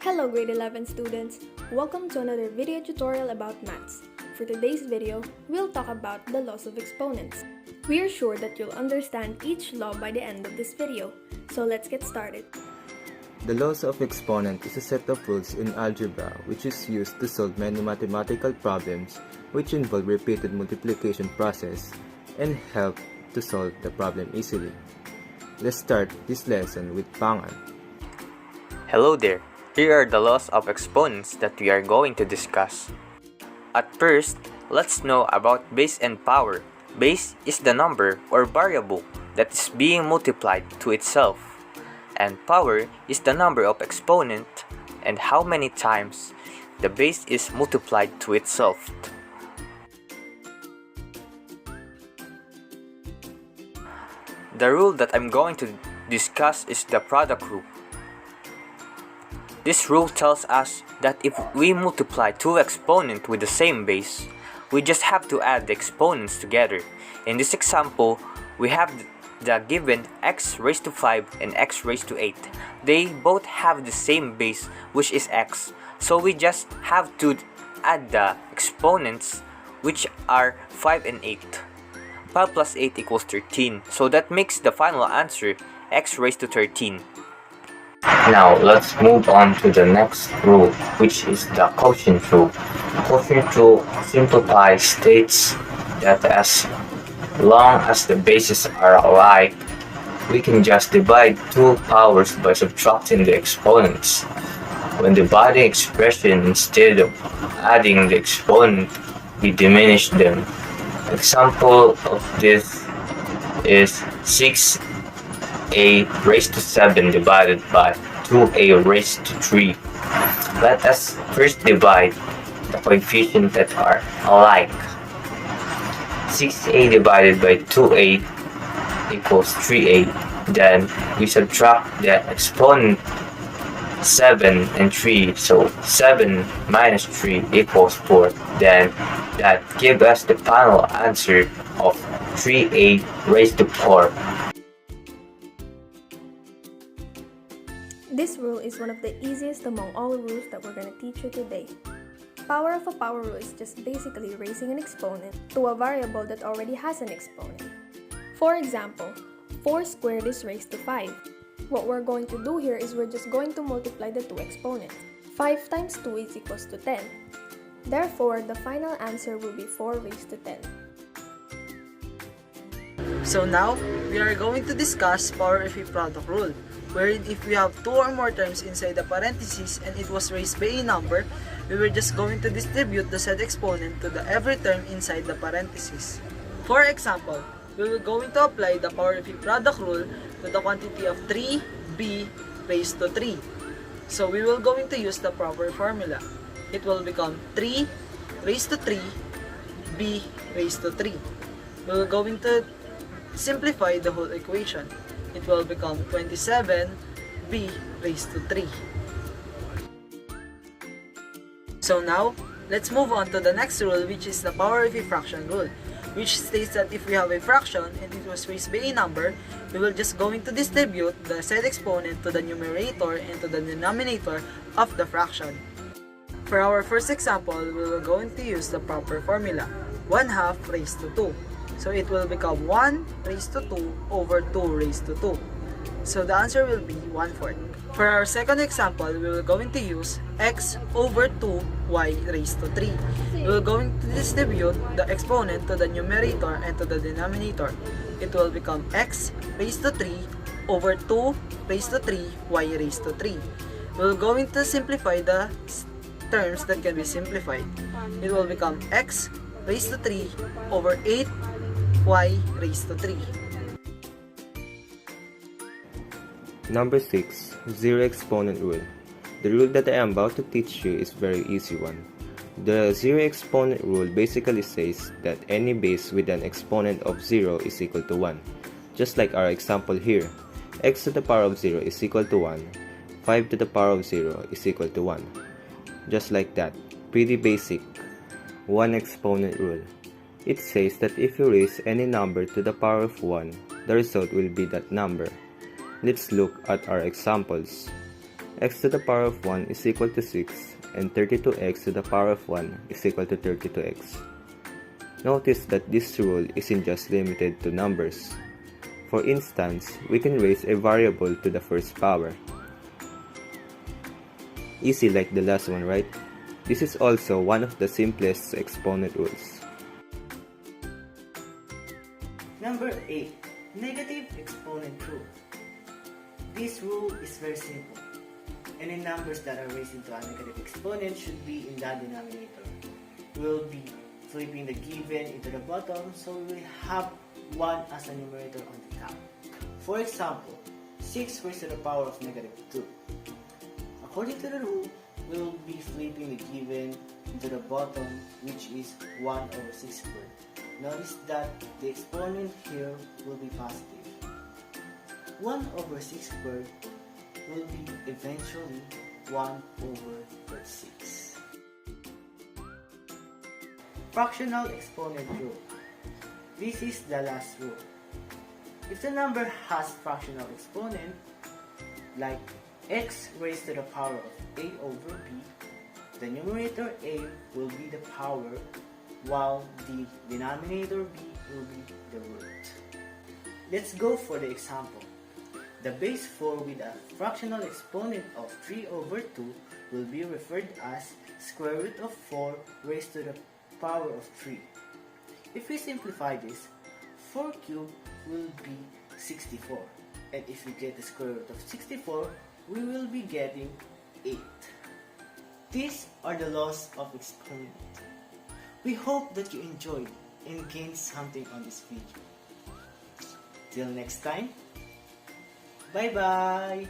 Hello grade 11 students! Welcome to another video tutorial about maths. For today's video, we'll talk about the laws of exponents. We are sure that you'll understand each law by the end of this video, so let's get started. The laws of exponent is a set of rules in algebra which is used to solve many mathematical problems which involve repeated multiplication process and help to solve the problem easily. Let's start this lesson with Pangan. Hello there. Here are the laws of exponents that we are going to discuss. At first, let's know about base and power. Base is the number or variable that is being multiplied to itself, and power is the number of exponent and how many times the base is multiplied to itself. The rule that I'm going to discuss is the product rule. This rule tells us that if we multiply two exponents with the same base, we just have to add the exponents together. In this example, we have the given x raised to 5 and x raised to 8. They both have the same base, which is x. So we just have to add the exponents, which are 5 and 8. 5 plus 8 equals 13. So that makes the final answer x raised to 13. Now let's move on to the next rule, which is the quotient rule. Quotient rule simplifies states that as long as the bases are alike, we can just divide two powers by subtracting the exponents. When dividing expression, instead of adding the exponent, we diminish them. Example of this is 6a raised to 7 divided by 2a raised to 3. Let us first divide the coefficients that are alike. 6a divided by 2a equals 3a. Then we subtract the exponent 7 and 3, so 7 minus 3 equals 4. Then that gives us the final answer of 3a raised to 4. This rule is one of the easiest among all the rules that we're going to teach you today. Power of a power rule is just basically raising an exponent to a variable that already has an exponent. For example, 4 squared is raised to 5. What we're going to do here is we're just going to multiply the two exponents. 5 times 2 is equals to 10. Therefore, the final answer will be 4 raised to 10. So now, we are going to discuss power of a product rule, wherein if we have two or more terms inside the parentheses and it was raised by a number, we were just going to distribute the said exponent to the every term inside the parentheses. For example, we will going to apply the power of a product rule to the quantity of 3b raised to 3. So we will going to use the proper formula. It will become 3 raised to 3 b raised to 3. We will going to simplify the whole equation. It will become 27b raised to 3. So now, let's move on to the next rule, which is the power of a fraction rule, which states that if we have a fraction and it was raised by a number, we will just going to distribute the said exponent to the numerator and to the denominator of the fraction. For our first example, we will going to use the proper formula, 1/2 raised to 2. So it will become 1 raised to 2 over 2 raised to 2. So the answer will be 1/4. For our second example, we will going to use x over 2y raised to 3. We will going to distribute the exponent to the numerator and to the denominator. It will become x raised to 3 over 2 raised to 3y raised to 3. We will going to simplify the terms that can be simplified. It will become x raised to 3 over 8y raised to 3. Number 6. Zero exponent rule. The rule that I am about to teach you is very easy one. The zero exponent rule basically says that any base with an exponent of 0 is equal to 1. Just like our example here. X to the power of 0 is equal to 1. 5 to the power of 0 is equal to 1. Just like that. Pretty basic. One exponent rule. It says that if you raise any number to the power of 1, the result will be that number. Let's look at our examples. x to the power of 1 is equal to 6, and 32x to the power of 1 is equal to 32x. Notice that this rule isn't just limited to numbers. For instance, we can raise a variable to the first power. Easy like the last one, right? This is also one of the simplest exponent rules. Number 8. Negative exponent rule. This rule is very simple. Any numbers that are raised into a negative exponent should be in the denominator. We'll be flipping the given into the bottom, so we will have 1 as a numerator on the top. For example, 6 raised to the power of negative 2. According to the rule, we will be flipping the given into the bottom, which is 1 over 6 squared. Notice that the exponent here will be positive. 1 over 6 squared will be eventually 1 over 36. Fractional exponent rule. This is the last rule. If the number has fractional exponent, like x raised to the power of a over b, the numerator a will be the power, while the denominator b will be the root. Let's go for the example. The base 4 with a fractional exponent of 3 over 2 will be referred as square root of 4 raised to the power of 3. If we simplify this, 4 cubed will be 64. And if we get the square root of 64, we will be getting 8. These are the laws of exponent. We hope that you enjoyed and gained something on this video. Till next time, bye bye!